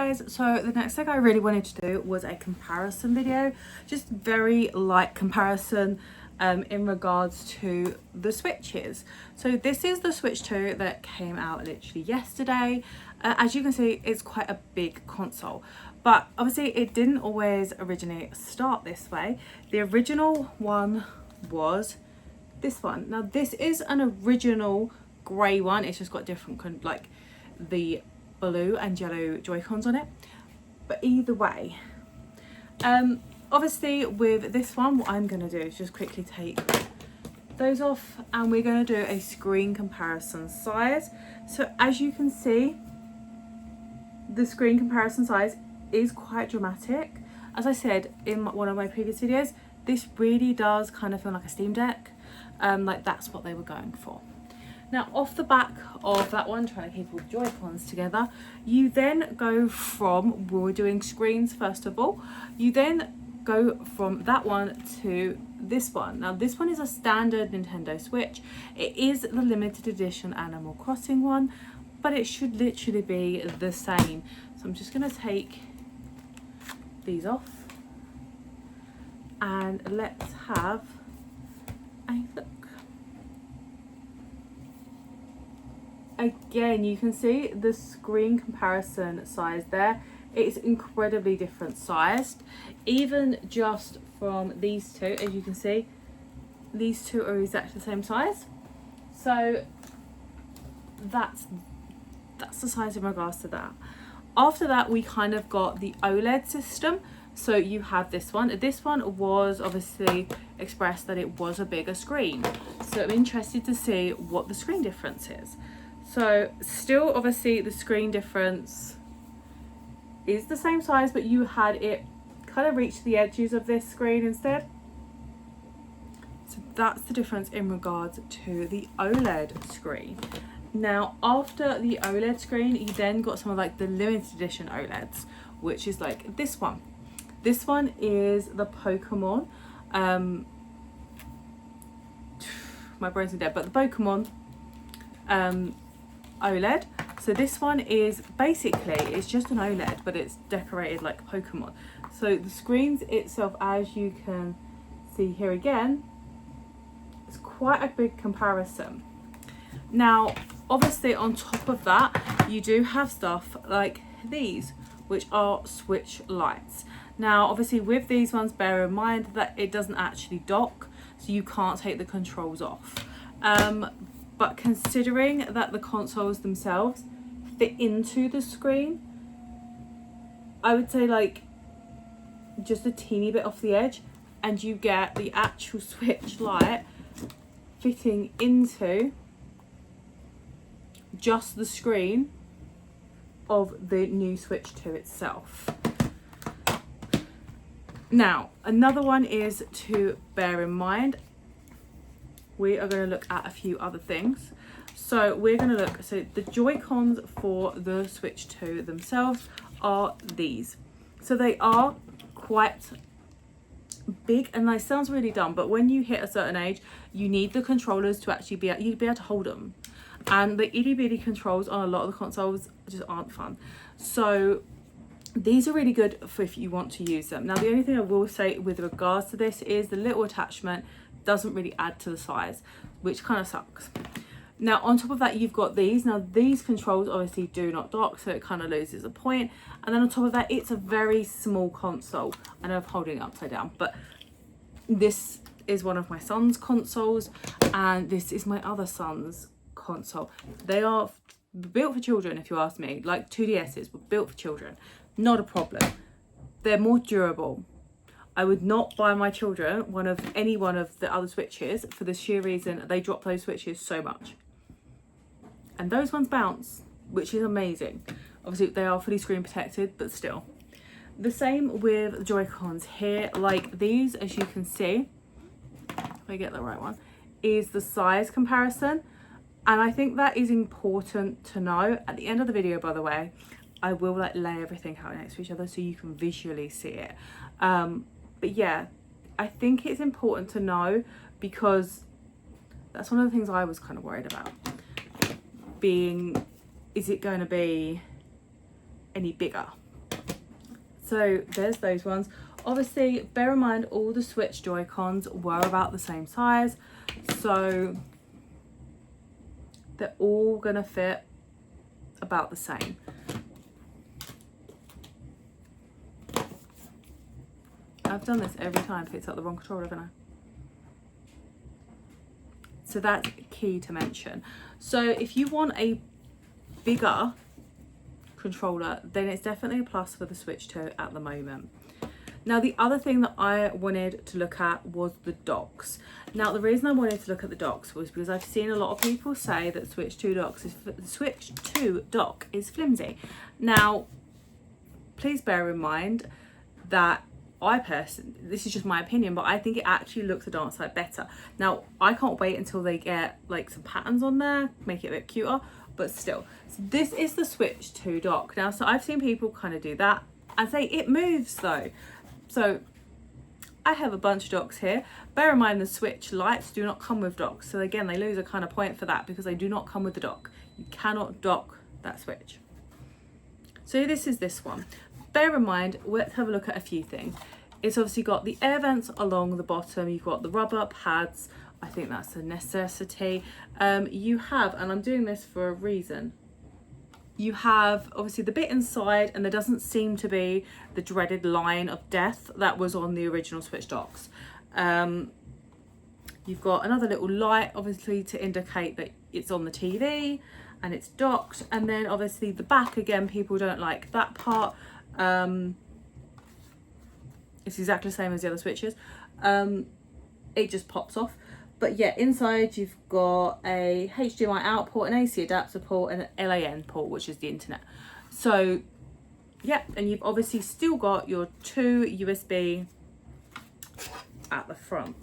guys, so the next thing I really wanted to do was a comparison video, just very light comparison in regards to the Switches. So this is the Switch 2 that came out literally yesterday. As you can see, it's quite a big console, but obviously it didn't always originally start this way. The original one was this one. Now this is an original grey one, it's just got different like the blue and yellow Joy-Cons on it, but either way, obviously with this one what I'm going to do is just quickly take those off and we're going to do a screen comparison size. So as you can see, the screen comparison size is quite dramatic. As I said in one of my previous videos, this really does kind of feel like a Steam Deck, like that's what they were going for. Now off the back of that one, trying to keep all the Joy-Cons together, you then go from, we're doing screens first of all, you then go from that one to this one. Now this one is a standard Nintendo Switch. It is the limited edition Animal Crossing one, but it should literally be the same. So I'm just going to take these off and let's have a look. Again, you can see the screen comparison size there. It's incredibly different sized, even just from these two. As you can see, these two are exactly the same size, so that's the size in regards to that. After that, we kind of got the OLED system. So you have this one. This one was obviously expressed that it was a bigger screen, so I'm interested to see what the screen difference is. So still obviously the screen difference is the same size, but you had it kind of reach the edges of this screen instead. So that's the difference in regards to the OLED screen. Now after the OLED screen, you then got some of like the limited edition OLEDs, which is like this one. This one is the Pokemon, my brain's dead, but the Pokemon OLED. So this one is basically, it's just an OLED, but it's decorated like Pokemon. So the screens itself, as you can see here again, it's quite a big comparison. Now obviously on top of that, you do have stuff like these, which are Switch lights. Now obviously with these ones, bear in mind that it doesn't actually dock, so you can't take the controls off. But considering that the consoles themselves fit into the screen, I would say like just a teeny bit off the edge, and you get the actual Switch Lite fitting into just the screen of the new Switch 2 itself. Now another one is to bear in mind, we are going to look at a few other things. So we're going to look, so the Joy-Cons for the Switch 2 themselves are these. So they are quite big, and that sounds really dumb, but when you hit a certain age, you need the controllers to actually be able to hold them. And the itty bitty controls on a lot of the consoles just aren't fun. So these are really good for if you want to use them. Now the only thing I will say with regards to this is the little attachment doesn't really add to the size, which kind of sucks. Now on top of that, you've got these. Now these controls obviously do not dock, so it kind of loses a point. And then on top of that, it's a very small console. I know I'm holding it upside down, but this is one of my son's consoles and this is my other son's console. They are built for children, if you ask me. Like 2DSs were built for children, not a problem. They're more durable. I would not buy my children any one of the other Switches for the sheer reason they drop those Switches so much. And those ones bounce, which is amazing. Obviously they are fully screen protected, but still. The same with the Joy-Cons here. Like these, as you can see, if I get the right one, is the size comparison. And I think that is important to know. At the end of the video, by the way, I will like lay everything out next to each other so you can visually see it. But yeah, I think it's important to know, because that's one of the things I was kind of worried about. Is it going to be any bigger? So there's those ones. Obviously, bear in mind all the Switch Joy-Cons were about the same size, so they're all gonna fit about the same. I've done this every time, picked up the wrong controller, haven't I? So that's key to mention. So if you want a bigger controller, then it's definitely a plus for the Switch 2 at the moment. Now, the other thing that I wanted to look at was the docks. Now, the reason I wanted to look at the docks was because I've seen a lot of people say that Switch 2 dock is flimsy. Now, please bear in mind that this is just my opinion, but I think it actually looks a darn sight better. Now, I can't wait until they get like some patterns on there, make it a bit cuter, but still. So this is the Switch 2 dock. Now, so I've seen people kind of do that and say it moves though. So I have a bunch of docks here. Bear in mind the Switch lights do not come with docks. So again, they lose a kind of point for that because they do not come with the dock. You cannot dock that Switch. So this is this one. Bear in mind, let's have a look at a few things. It's obviously got the air vents along the bottom. You've got the rubber pads. I think that's a necessity. You have, and I'm doing this for a reason, you have obviously the bit inside, and there doesn't seem to be the dreaded line of death that was on the original Switch docks. You've got another little light obviously to indicate that it's on the TV and it's docked, and then obviously the back, again, people don't like that part. It's exactly the same as the other Switches. It just pops off. But yeah, inside you've got a HDMI out port, an AC adapter port, and an LAN port, which is the internet. So yeah, and you've obviously still got your 2 USB at the front.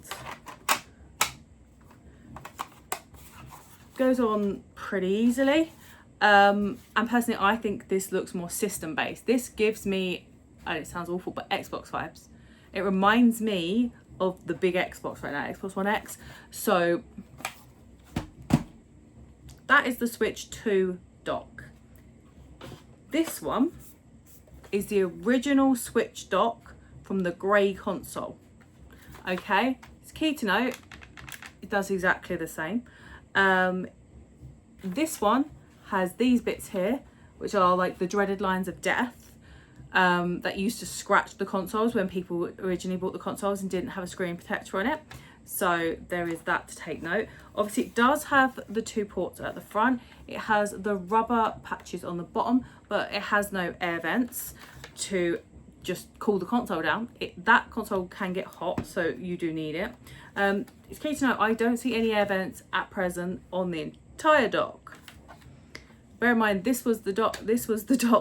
Goes on pretty easily. And personally, I think this looks more system based. This gives me, and it sounds awful, but Xbox vibes. It reminds me of the big Xbox right now, Xbox One X. So that is the Switch 2 dock. This one is the original Switch dock from the grey console. Okay, it's key to note, it does exactly the same. This one has these bits here, which are like the dreaded lines of death. That used to scratch the consoles when people originally bought the consoles and didn't have a screen protector on it. So there is that to take note. Obviously it does have the 2 ports at the front. It has the rubber patches on the bottom, but it has no air vents to just cool the console down. That console can get hot, so you do need it. It's key to note, I don't see any air vents at present on the entire dock. Bear in mind, this was the dock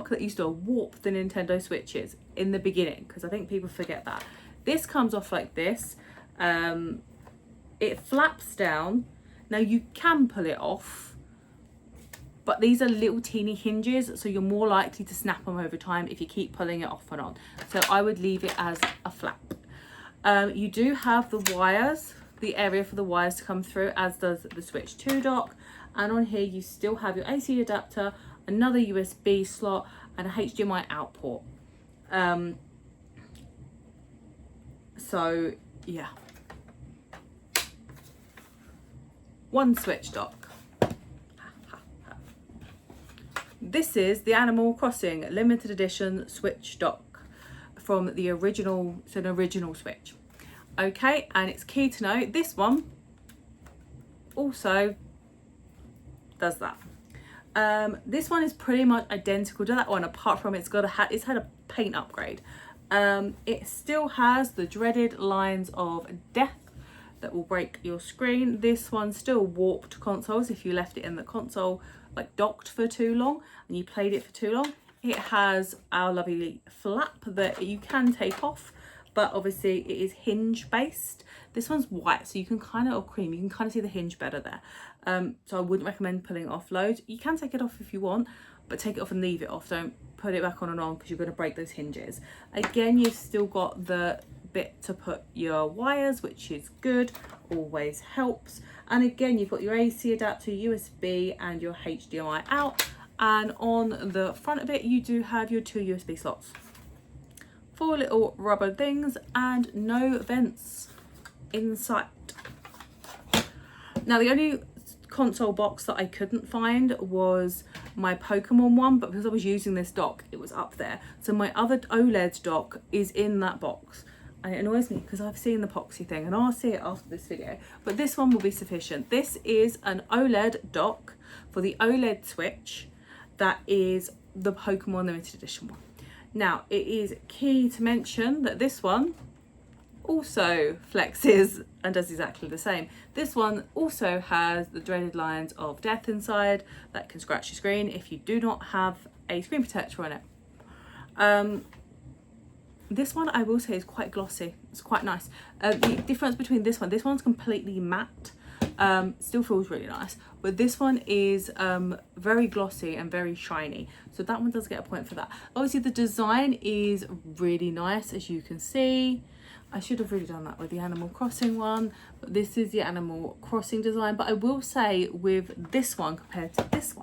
that used to warp the Nintendo Switches in the beginning, because I think people forget that. This comes off like this. It flaps down. Now you can pull it off, but these are little teeny hinges, so you're more likely to snap them over time if you keep pulling it off and on. So I would leave it as a flap. You do have the wires, the area for the wires to come through, as does the Switch 2 dock. And on here you still have your AC adapter, another USB slot, and a HDMI out port. So yeah, one Switch dock. This is the Animal Crossing limited edition Switch dock from the original, it's an original Switch. Okay, and it's key to note, this one also does that. This one is pretty much identical to that one, apart from it's had a paint upgrade. It still has the dreaded lines of death that will break your screen. This one still warped consoles if you left it in the console like docked for too long and you played it for too long. It has our lovely flap that you can take off, but obviously it is hinge based. This one's white, so you can kind of, or cream, you can kind of see the hinge better there. So I wouldn't recommend pulling it off loads. You can take it off if you want, but take it off and leave it off. Don't put it back on and on, because you're going to break those hinges. Again, you've still got the bit to put your wires, which is good, always helps. And again, you've got your AC adapter, USB, and your HDMI out. And on the front of it, you do have your 2 USB slots. 4 little rubber things and no vents in sight. Now the only console box that I couldn't find was my Pokemon one, but because I was using this dock, it was up there. So my other OLED dock is in that box, and it annoys me because I've seen the Poxy thing, and I'll see it after this video, but this one will be sufficient. This is an OLED dock for the OLED Switch. That is the Pokemon limited edition one. Now it is key to mention that this one also flexes and does exactly the same. This one also has the dreaded lines of death inside that can scratch your screen if you do not have a screen protector on it. This one I will say is quite glossy. It's quite nice. The difference between this one's completely matte. Still feels really nice, but this one is very glossy and very shiny, so that one does get a point for that. Obviously the design is really nice, as you can see. I should have really done that with the Animal Crossing one, but this is the Animal Crossing design. But I will say with this one compared to this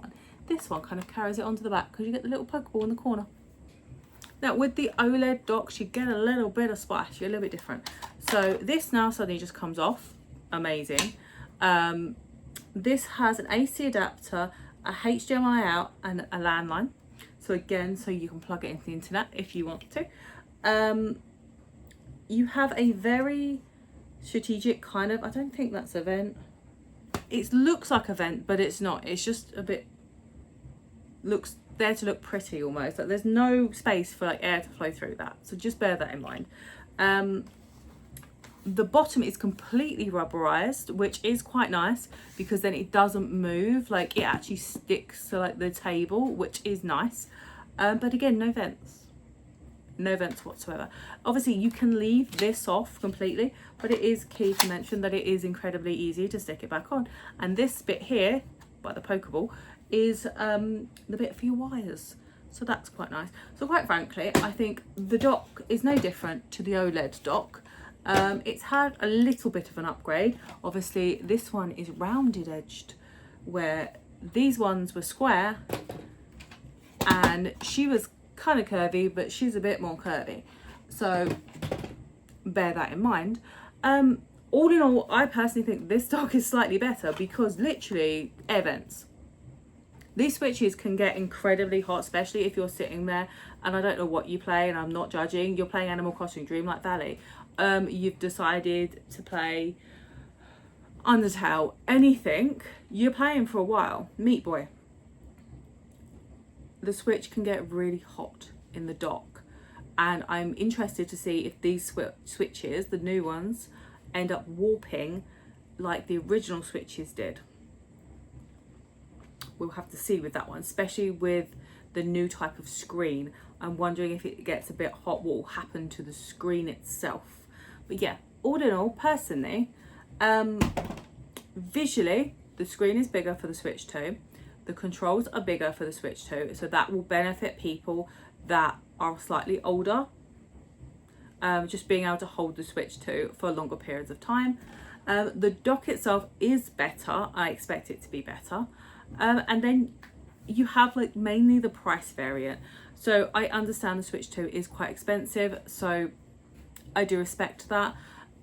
one kind of carries it onto the back because you get the little Pokeball in the corner. Now with the OLED docks, you get a little bit of splash, you're a little bit different. So this now suddenly just comes off, amazing. This has an AC adapter, a HDMI out and a landline. So again, so you can plug it into the internet if you want to. You have a very strategic kind of, I don't think that's a vent. It looks like a vent, but it's not. It's just a bit, looks there to look pretty almost. Like there's no space for like air to flow through that. So just bear that in mind. The bottom is completely rubberized, which is quite nice because then it doesn't move. Like it actually sticks to like the table, which is nice. But again, no vents. No vents whatsoever. Obviously you can leave this off completely, but it is key to mention that it is incredibly easy to stick it back on. And this bit here by the Pokeball is the bit for your wires, so that's quite nice. So quite frankly, I think the dock is no different to the OLED dock. It's had a little bit of an upgrade. Obviously this one is rounded edged, where these ones were square and she was kind of curvy, but she's a bit more curvy, so bear that in mind. All in all, I personally think this dock is slightly better because literally air vents. These switches can get incredibly hot, especially if you're sitting there, and I don't know what you play, and I'm not judging. You're playing Animal Crossing Dreamlight Valley. You've decided to play Undertale, anything, you're playing for a while. Meat Boy. The Switch can get really hot in the dock, and I'm interested to see if these switches, the new ones, end up warping like the original switches did. We'll have to see with that one, especially with the new type of screen. I'm wondering if it gets a bit hot, what will happen to the screen itself. But yeah, all in all, personally, visually, the screen is bigger for the Switch 2. The controls are bigger for the Switch 2, so that will benefit people that are slightly older. Just being able to hold the Switch 2 for longer periods of time. The dock itself is better. I expect it to be better. And then you have like mainly the price variant. So I understand the Switch 2 is quite expensive, so I do respect that.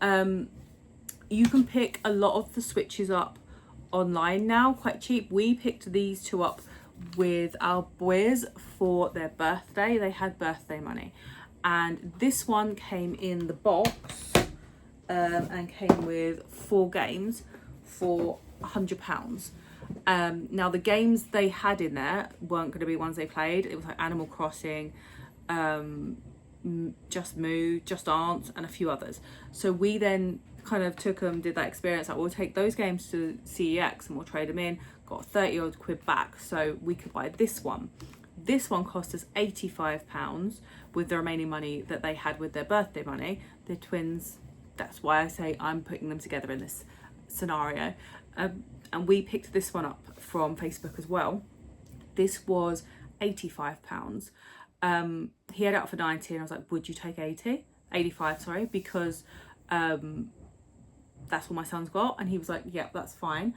You can pick a lot of the Switches up online now, quite cheap. We picked these two up with our boys for their birthday. They had birthday money, and this one came in the box and came with 4 games for £100. Now the games they had in there weren't going to be ones they played. It was like Animal Crossing, Just Moo, Just Dance, and a few others. So we then kind of took them, did that experience, like we'll take those games to CEX and we'll trade them in, got 30 odd quid back, so we could buy this one. This one cost us £85 with the remaining money that they had with their birthday money. They're twins, that's why I say I'm putting them together in this scenario. And we picked this one up from Facebook as well. This was £85. He had it up for 90 and I was like, would you take 85, sorry, because that's what my son's got. And he was like, yeah, that's fine.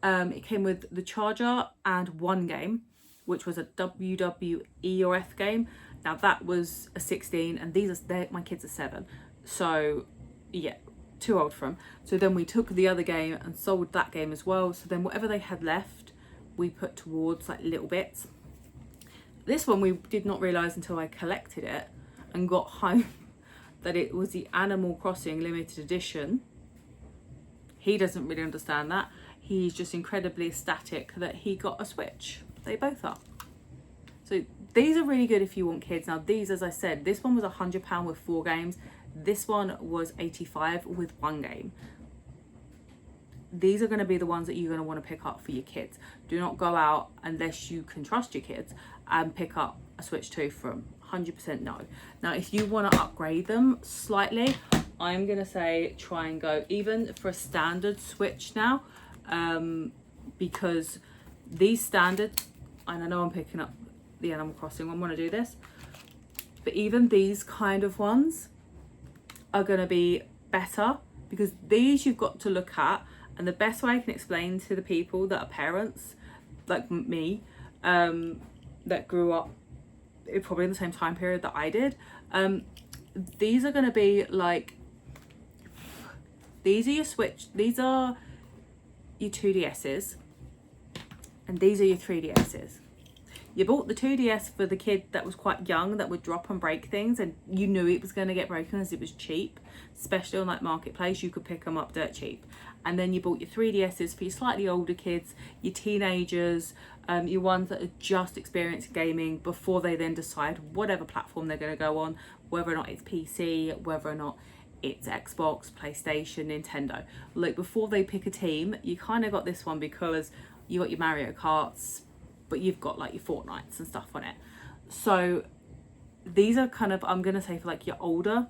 It came with the charger and 1 game, which was a WWE or F game. Now that was a 16, and my kids are 7, so yeah, too old for them. So then we took the other game and sold that game as well. So then whatever they had left, we put towards like little bits. This one we did not realise until I collected it and got home that it was the Animal Crossing limited edition. He doesn't really understand that. He's just incredibly ecstatic that he got a Switch. They both are. So these are really good if you want kids. Now these, as I said, this one was £100 with 4 games. This one was 85 with 1 game. These are going to be the ones that you're going to want to pick up for your kids. Do not go out unless you can trust your kids and pick up a Switch 2 from 100% no. Now if you want to upgrade them slightly, I'm going to say try and go even for a standard Switch now, because these standard, and I know I'm picking up the Animal Crossing one when I do this, but even these kind of ones are going to be better, because these you've got to look at, and the best way I can explain to the people that are parents like me, that grew up probably in the same time period that I did, these are going to be like, these are your Switch, these are your 2DS's, and these are your 3DS's. You bought the 2DS for the kid that was quite young, that would drop and break things, and you knew it was going to get broken as it was cheap, especially on that marketplace. You could pick them up dirt cheap. And then you bought your 3DS's for your slightly older kids, your teenagers, your ones that are just experienced gaming before they then decide whatever platform they're going to go on, whether or not it's PC, whether or not it's Xbox, PlayStation, Nintendo. Like before they pick a team, you kind of got this one because you got your Mario Karts, but you've got like your Fortnites and stuff on it. So these are kind of, I'm going to say for like your older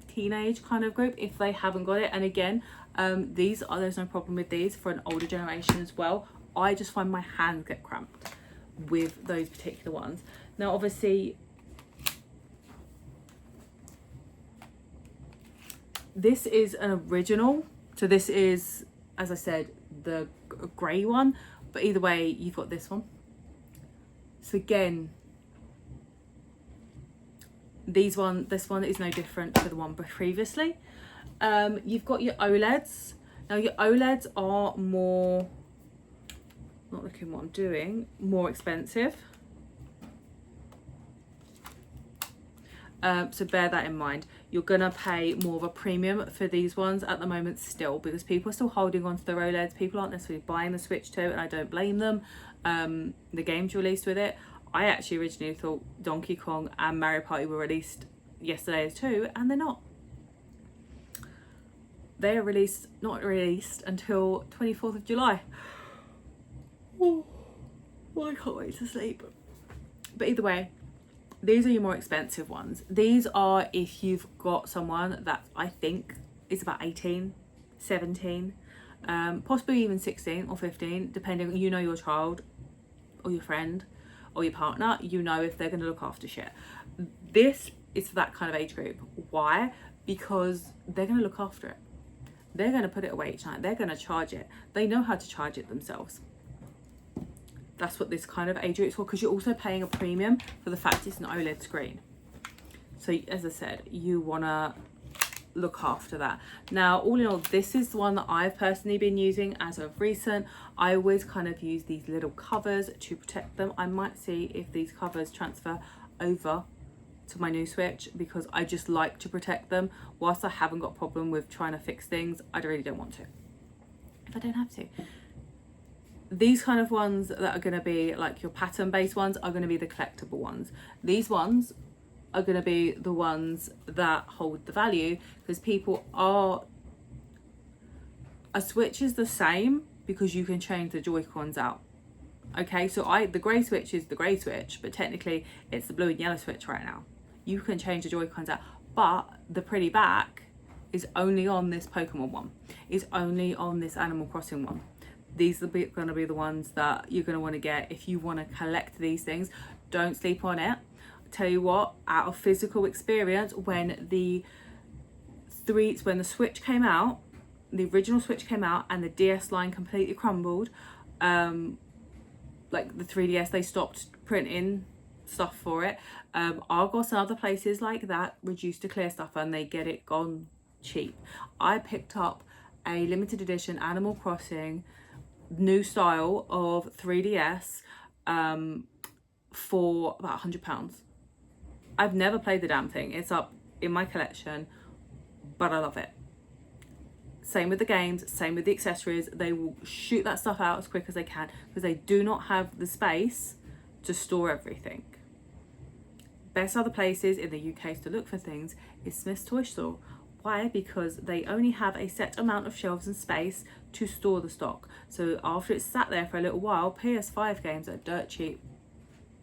teenage kind of group, if they haven't got it. And again, there's no problem with these for an older generation as well. I just find my hands get cramped with those particular ones. Now obviously this is an original, so this is, as I said, the grey one, but either way you've got this one. So again, this one is no different to the one previously. You've got your OLEDs. Now your OLEDs are more, not looking what I'm doing, more expensive. So bear that in mind. You're gonna pay more of a premium for these ones at the moment still, because people are still holding on to their OLEDs. People aren't necessarily buying the Switch 2, and I don't blame them. The games released with it, I actually originally thought Donkey Kong and Mario Party were released yesterday as 2, and they're not. They are not released until 24th of July. Oh, well, I can't wait to sleep. But either way, these are your more expensive ones. These are if you've got someone that I think is about 18, 17, possibly even 16 or 15, depending, you know, your child or your friend or your partner, you know if they're going to look after shit. This is for that kind of age group. Why? Because they're going to look after it. They're going to put it away each night. They're going to charge it. They know how to charge it themselves. That's what this kind of age group is for, because you're also paying a premium for the fact it's an OLED screen. So as I said, you want to look after that. Now, all in all, this is the one that I've personally been using as of recent. I always kind of use these little covers to protect them. I might see if these covers transfer over to my new Switch, because I just like to protect them. Whilst I haven't got a problem with trying to fix things, I really don't want to, if I don't have to. These kind of ones that are going to be like your pattern based ones are going to be the collectible ones. These ones are going to be the ones that hold the value, because people are, a Switch is the same because you can change the Joy-Cons out. Okay, so the grey Switch is the grey Switch, but technically it's the blue and yellow Switch right now. You can change the Joy-Cons out, but the pretty back is only on this Pokemon one. It's only on this Animal Crossing one. These are going to be the ones that you're going to want to get if you want to collect these things. Don't sleep on it. Tell you what, out of physical experience, when the Switch came out, the original Switch came out, and the DS line completely crumbled, like the 3DS, they stopped printing stuff for it. Argos and other places like that reduce to clear stuff and they get it gone cheap. I picked up a limited edition Animal Crossing new style of 3DS for about £100. I've never played the damn thing. It's up in my collection, but I love it. Same with the games, same with the accessories. They will shoot that stuff out as quick as they can because they do not have the space to store everything. Best other places in the UK to look for things is Smyths Toy Store. Why? Because they only have a set amount of shelves and space to store the stock. So after it's sat there for a little while, PS5 games are dirt cheap.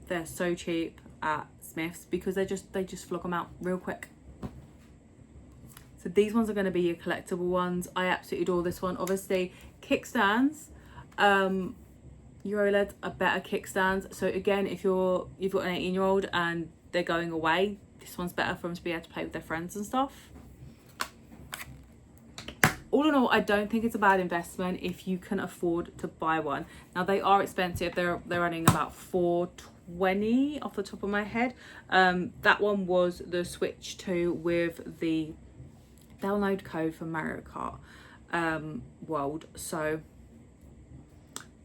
They're so cheap at Smyths because they just flog them out real quick. So these ones are going to be your collectible ones. I absolutely adore this one. Obviously, kickstands. Euroleds are better kickstands. So again, if you've got an 18-year-old and they're going away, this one's better for them to be able to play with their friends and stuff. All in all, I don't think it's a bad investment if you can afford to buy one. Now they are expensive. They're running about $420 off the top of my head. That one was the Switch 2 with the download code for Mario Kart World. So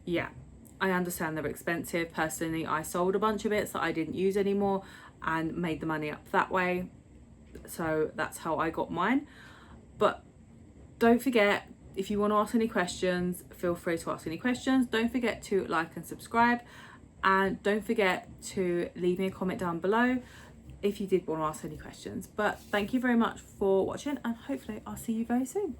yeah, I understand they're expensive. Personally, I sold a bunch of it that I didn't use anymore and made the money up that way. So that's how I got mine. But don't forget, if you want to ask any questions, feel free to ask any questions. Don't forget to like and subscribe, and don't forget to leave me a comment down below if you did want to ask any questions. But thank you very much for watching, and hopefully I'll see you very soon.